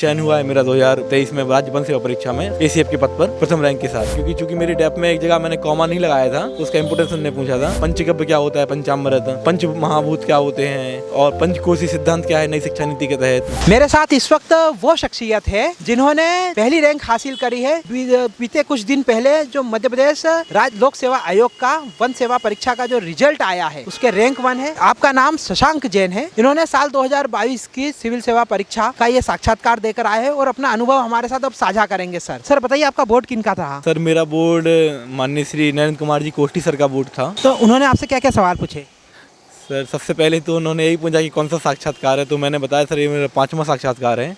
चयन हुआ है मेरा 2023 में राज्य वन सेवा परीक्षा में एसीएफ के पद पर प्रथम रैंक के साथ। क्योंकि चूंकि मेरी डेप में एक जगह मैंने कॉमा नहीं लगाया था, तो उसका इंपोर्टेंस उन्होंने पूछा था। पंचगव्य क्या होता है, पंचामृत, पंच महाभूत क्या होते हैं और पंचकोशी सिद्धांत क्या है नई शिक्षा नीति के तहत। मेरे साथ इस वक्त वो शख्सियत है जिन्होंने पहली रैंक हासिल करी है। बीते कुछ दिन पहले जो मध्य प्रदेश राज्य लोक सेवा आयोग का वन सेवा परीक्षा का जो रिजल्ट आया है उसके रैंक 1 है। आपका नाम शशांक जैन है। इन्होंने साल 2022 की सिविल सेवा परीक्षा का ये साक्षात्कार देकर आए हैं और अपना अनुभव हमारे साथ अब साझा करेंगे। सर बताइए आपका बोर्ड किनका था? सर मेरा बोर्ड माननीय श्री नरेंद्र कुमार जी कोष्टी सर का बोर्ड था। तो उन्होंने आपसे क्या क्या सवाल पूछे? सर सबसे पहले तो उन्होंने यही पूछा कि कौन सा साक्षात्कार है, तो मैंने बताया सर ये मेरा 5वां साक्षात्कार है।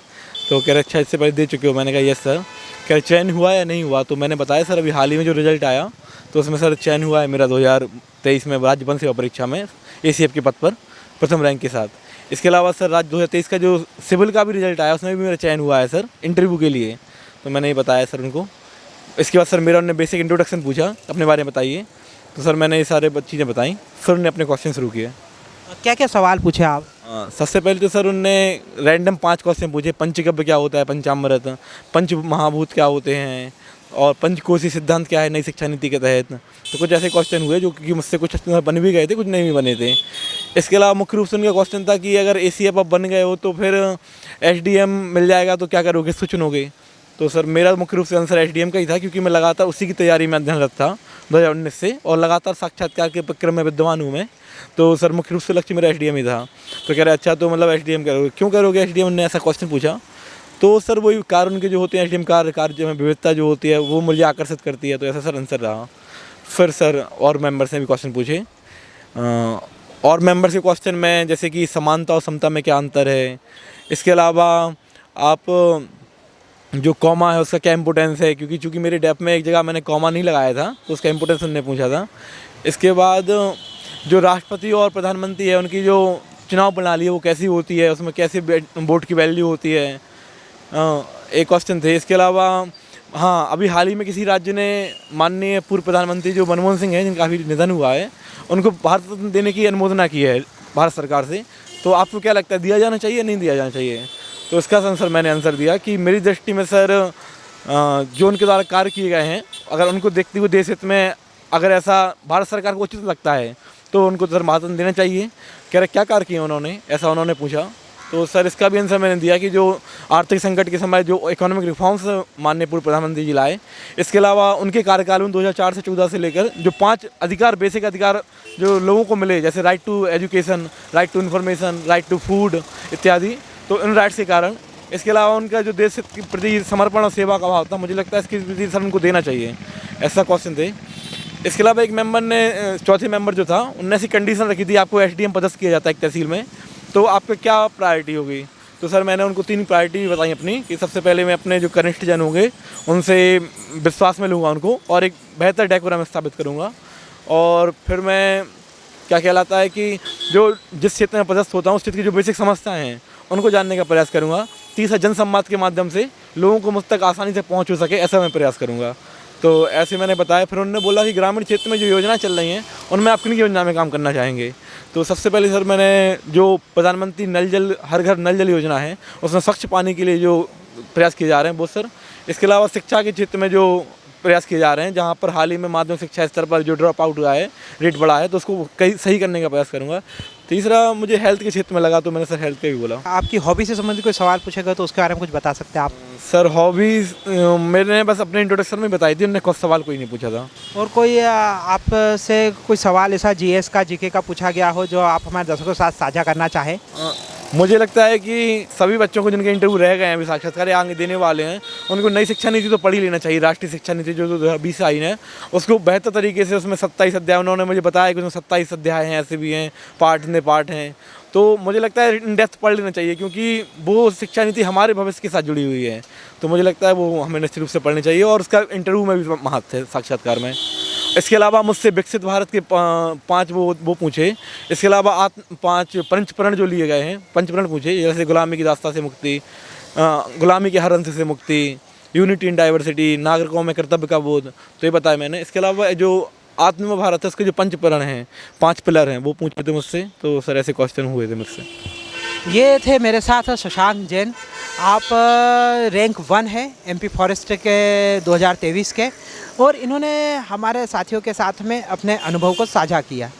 तो कह रहे अच्छा इससे पहले दे चुके हो, मैंने कहा यस सर। कह रहे चयन हुआ या नहीं हुआ, तो मैंने बताया सर अभी हाल ही में जो रिजल्ट आया तो उसमें सर चयन हुआ है मेरा 2023 में राज्य वन सेवा परीक्षा में एसीएफ के पद पर प्रथम रैंक के साथ। इसके अलावा सर राज्य 2023 का जो सिविल का भी रिजल्ट आया उसमें भी मेरा चयन हुआ है सर इंटरव्यू के लिए, तो मैंने ये बताया सर उनको। इसके बाद सर मेरा उन्होंने बेसिक इंट्रोडक्शन पूछा अपने बारे में बताइए, तो सर मैंने ये सारे चीज़ें बताई। फिर उन्होंने अपने क्वेश्चन शुरू किए। क्या क्या सवाल पूछे आप? सबसे पहले तो सर उनने रैंडम 5 क्वेश्चन पूछे। पंचगव्य क्या होता है, पंचामृत, पंच महाभूत क्या होते हैं और पंचकोशी सिद्धांत क्या है नई शिक्षा नीति के तहत। तो कुछ ऐसे क्वेश्चन हुए जो कि मुझसे कुछ बन भी गए थे, कुछ नहीं भी बने थे। इसके अलावा मुख्य रूप से उनका क्वेश्चन था कि अगर एसीएफ आप बन गए हो तो फिर एसडीएम मिल जाएगा तो क्या करोगे, किसको चुनोगे। तो सर मेरा मुख्य रूप से आंसर एसडीएम का ही था, क्योंकि मैं लगातार उसी की तैयारी में अध्ययनरत था 2019 से और लगातार साक्षात्कार के प्रक्रम में विद्यमान हूँ मैं। तो सर मुख्य रूप से लक्ष्य मेरा एसडीएम ही था। तो कह रहे अच्छा तो मतलब एसडीएम करोगे, क्यों करोगे एसडीएम, ने ऐसा क्वेश्चन पूछा। तो सर वही कारण के जो होते हैं एसडीएम कार्य में विविधता जो होती है वो मुझे आकर्षित करती है, तो ऐसा सर आंसर रहा। फिर सर और मेंबर्स ने भी क्वेश्चन पूछे। और मेंबर्स के क्वेश्चन में जैसे कि समानता और समता में क्या अंतर है। इसके अलावा आप जो कॉमा है उसका क्या इंपोर्टेंस है, क्योंकि चूँकि मेरे डेप में एक जगह मैंने कॉमा नहीं लगाया था तो उसका इंपोर्टेंस उन्होंने पूछा था। इसके बाद जो राष्ट्रपति और प्रधानमंत्री है उनकी जो चुनाव प्रणाली है वो कैसी होती है, उसमें कैसे वोट की वैल्यू होती है, एक क्वेश्चन थे। इसके अलावा हाँ अभी हाल ही में किसी राज्य ने माननीय पूर्व प्रधानमंत्री जो मनमोहन सिंह हैं जिनका अभी निधन हुआ है उनको भारत रत्न देने की अनुमोदना की है भारत सरकार से। तो आपको क्या लगता है दिया जाना चाहिए नहीं दिया जाना चाहिए? तो इसका आंसर मैंने आंसर दिया कि मेरी दृष्टि में सर जो उनके द्वारा कार्य किए गए हैं अगर उनको देखते हुए देश हित में अगर ऐसा भारत सरकार को उचित लगता है तो उनको सर भारत रत्न देना चाहिए। कह रहे क्या कार्य किए उन्होंने, ऐसा उन्होंने पूछा। तो सर इसका भी आंसर मैंने दिया कि जो आर्थिक संकट के समय जो इकोनॉमिक रिफॉर्म्स माननीय पूर्व प्रधानमंत्री जी लाए, इसके अलावा उनके कार्यकाल में 2004 से 14 से लेकर जो 5 अधिकार बेसिक अधिकार जो लोगों को मिले, जैसे right to education, right to information, right to food इत्यादि, तो इन राइट्स के कारण। इसके अलावा उनका जो देश के प्रति समर्पण और सेवा का भाव था, मुझे लगता है इसके प्रति सर उनको देना चाहिए, ऐसा क्वेश्चन थे। इसके अलावा एक मेंबर ने, चौथे मेंबर जो था, उनने ऐसी कंडीशन रखी थी आपको एसडीएम पदस्थ किया जाता है एक तहसील में, तो आपका क्या प्रायोरिटी होगी। तो सर मैंने उनको 3 प्रायोरिटी बताई अपनी कि सबसे पहले मैं अपने जो कनिष्ठ जन होंगे उनसे विश्वास में लूँगा उनको और एक बेहतर डेकोरम स्थापित करूँगा। और फिर मैं क्या कहलाता है कि जो जिस क्षेत्र में पदस्थ होता हूँ उस क्षेत्र की जो बेसिक समस्याएँ हैं उनको जानने का प्रयास करूँगा। तीसरा जनसंवाद के माध्यम से लोगों को मुझ तक आसानी से पहुँच हो सके, ऐसा मैं प्रयास करूँगा। तो ऐसे मैंने बताया। फिर उन्होंने बोला कि ग्रामीण क्षेत्र में जो योजना चल रही हैं उनमें आप किन योजना में काम करना चाहेंगे। तो सबसे पहले सर मैंने जो प्रधानमंत्री नल जल हर घर नल जल योजना है उसमें स्वच्छ पानी के लिए जो प्रयास किए जा रहे हैं वो सर। इसके अलावा शिक्षा के क्षेत्र में जो प्रयास किए जा रहे हैं, जहाँ पर हाल ही में माध्यमिक शिक्षा स्तर पर जो ड्रॉप आउट हुआ है, रेट बढ़ा है, तो उसको कहीं सही करने का प्रयास करूँगा। तीसरा मुझे हेल्थ के क्षेत्र में लगा तो मैंने सर हेल्थ पे भी बोला। आपकी हॉबी से संबंधित कोई सवाल पूछेगा तो उसके बारे में कुछ बता सकते हैं आप? सर हॉबीज़ मैंने बस अपने इंट्रोडक्शन में बताई थी, उन्होंने कुछ सवाल कोई नहीं पूछा था। और कोई आपसे कोई सवाल ऐसा जीएस का जीके का पूछा गया हो जो आप हमारे दर्शकों के साथ साझा करना चाहें? मुझे लगता है कि सभी बच्चों को जिनके इंटरव्यू रह गए हैं अभी साक्षात्कार आगे देने वाले हैं उनको नई शिक्षा नीति तो पढ़ ही लेना चाहिए। राष्ट्रीय शिक्षा नीति जो 2020 आई है उसको बेहतर तरीके से, उसमें 27 अध्याय उन्होंने मुझे बताया कि उसमें 27 अध्याय हैं, ऐसे भी हैं, पार्ट हैं। तो मुझे लगता है इन डेप्थ पढ़ लेना चाहिए क्योंकि वो शिक्षा नीति हमारे भविष्य के साथ जुड़ी हुई है। तो मुझे लगता है वो हमें निश्चित रूप से पढ़नी चाहिए और उसका इंटरव्यू में भी महत्व है साक्षात्कार में। इसके अलावा मुझसे विकसित भारत के 5 वो पूछे। इसके अलावा 5 पंचप्रण जो लिए गए हैं, पंचप्रण पूछे, जैसे गुलामी की दास्ता से मुक्ति, गुलामी के हर अंश से मुक्ति, यूनिटी इन डाइवर्सिटी, नागरिकों में कर्तव्य का बोध, तो ये बताया मैंने। इसके अलावा जो आत्म भारत है उसके जो पंचप्रण हैं, 5 पिलर हैं, वो पूछे थे मुझसे। तो सर ऐसे क्वेश्चन हुए थे मुझसे। ये थे मेरे साथ शशांक जैन। आप रैंक 1 है एमपी फॉरेस्ट के 2023 के, और इन्होंने हमारे साथियों के साथ में अपने अनुभव को साझा किया।